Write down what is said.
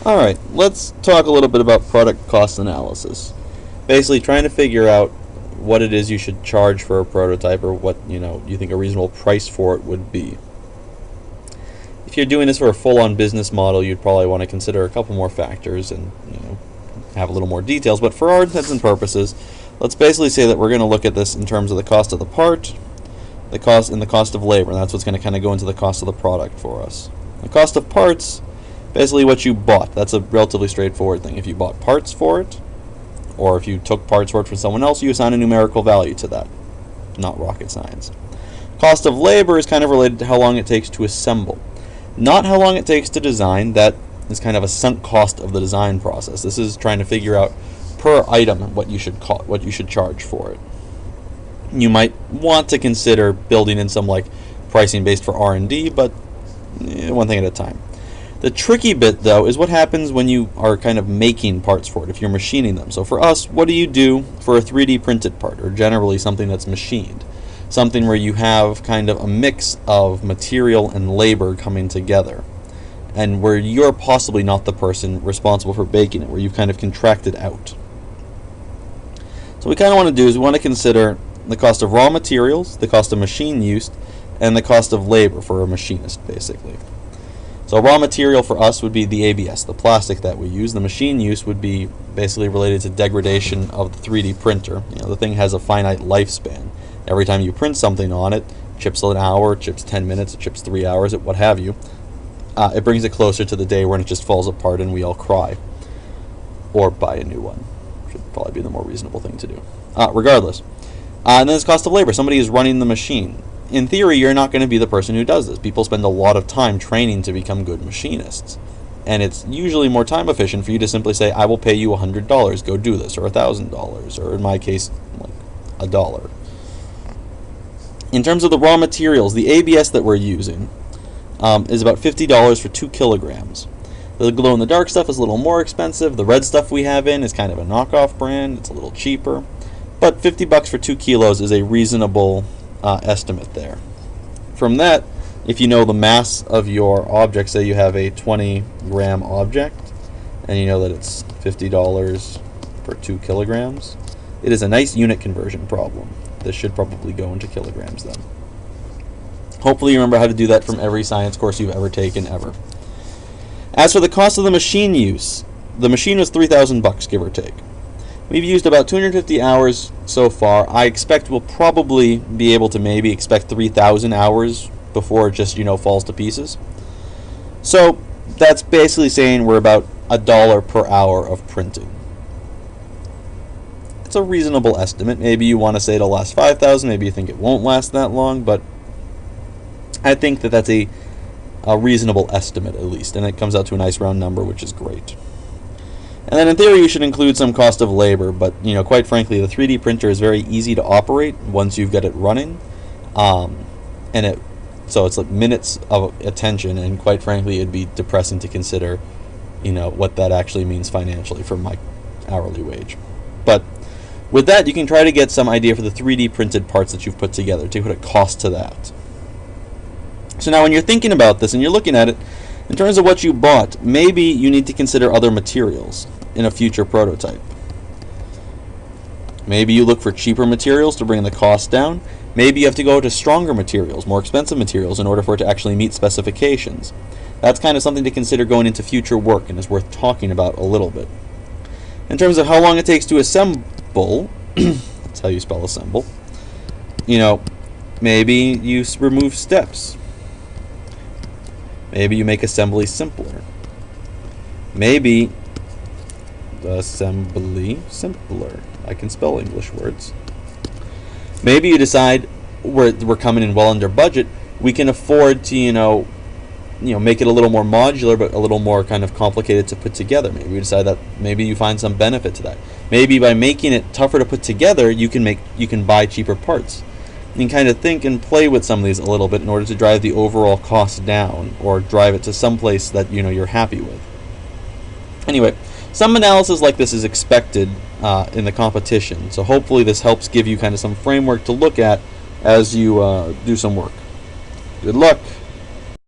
Alright, let's talk a little bit about product cost analysis. Basically trying to figure out what it is you should charge for a prototype, or what you think a reasonable price for it would be. If you're doing this for a full-on business model, you'd probably want to consider a couple more factors and have a little more details, but for our intents and purposes, let's basically say that we're going to look at this in terms of the cost of the part, the cost of labor, and that's what's going to kind of go into the cost of the product for us. The cost of parts, basically what you bought. That's a relatively straightforward thing. If you bought parts for it, or if you took parts for it from someone else, you assign a numerical value to that. Not rocket science. Cost of labor is kind of related to how long it takes to assemble. Not how long it takes to design. That is kind of a sunk cost of the design process. This is trying to figure out per item what you should charge for it. You might want to consider building in some pricing based for R&D, but one thing at a time. The tricky bit, though, is what happens when you are kind of making parts for it, if you're machining them. So for us, what do you do for a 3D printed part, or generally something that's machined? Something where you have kind of a mix of material and labor coming together, and where you're possibly not the person responsible for baking it, where you've kind of contracted out. So what we kind of want to do is we want to consider the cost of raw materials, the cost of machine use, and the cost of labor for a machinist, basically. So raw material for us would be the ABS, the plastic that we use. The machine use would be basically related to degradation of the 3D printer. The thing has a finite lifespan. Every time you print something on it, chips an hour, chips 10 minutes, it chips 3 hours, what have you. It brings it closer to the day when it just falls apart and we all cry. Or buy a new one. Should probably be the more reasonable thing to do. Regardless. And then there's cost of labor. Somebody is running the machine. In theory, you're not going to be the person who does this. People spend a lot of time training to become good machinists. And it's usually more time efficient for you to simply say, I will pay you $100, go do this, or $1,000, or in my case, $1. In terms of the raw materials, the ABS that we're using is about $50 for 2 kilograms. The glow-in-the-dark stuff is a little more expensive. The red stuff we have in is kind of a knockoff brand. It's a little cheaper. But $50 for 2 kilos is a reasonable estimate there. From that, if you know the mass of your object, say you have a 20-gram object, and you know that it's $50 for 2 kilograms, it is a nice unit conversion problem. This should probably go into kilograms then. Hopefully you remember how to do that from every science course you've ever taken, ever. As for the cost of the machine use, the machine was $3,000, give or take. We've used about 250 hours so far. I expect we'll probably be able to maybe expect 3,000 hours before it just, falls to pieces. So that's basically saying we're about $1 per hour of printing. It's a reasonable estimate. Maybe you want to say it'll last 5,000. Maybe you think it won't last that long, but I think that that's a reasonable estimate at least, and it comes out to a nice round number, which is great. And then in theory you should include some cost of labor, but quite frankly the 3D printer is very easy to operate once you've got it running, so it's like minutes of attention, and quite frankly it'd be depressing to consider what that actually means financially for my hourly wage. But with that, you can try to get some idea for the 3D printed parts that you've put together, take what it costs to that. So now when you're thinking about this and you're looking at it in terms of what you bought, maybe you need to consider other materials in a future prototype. Maybe you look for cheaper materials to bring the cost down. Maybe you have to go to stronger materials, more expensive materials, in order for it to actually meet specifications. That's kind of something to consider going into future work and is worth talking about a little bit. In terms of how long it takes to assemble, that's how you spell assemble, maybe you remove steps. Maybe you make assembly simpler. Maybe assembly simpler. I can spell English words. Maybe you decide we're coming in well under budget. We can afford to, make it a little more modular, but a little more kind of complicated to put together. Maybe you decide that maybe you find some benefit to that. Maybe by making it tougher to put together, you can buy cheaper parts. You can kind of think and play with some of these a little bit in order to drive the overall cost down, or drive it to some place that you're happy with. Anyway, some analysis like this is expected in the competition, so hopefully this helps give you kind of some framework to look at as you do some work. Good luck!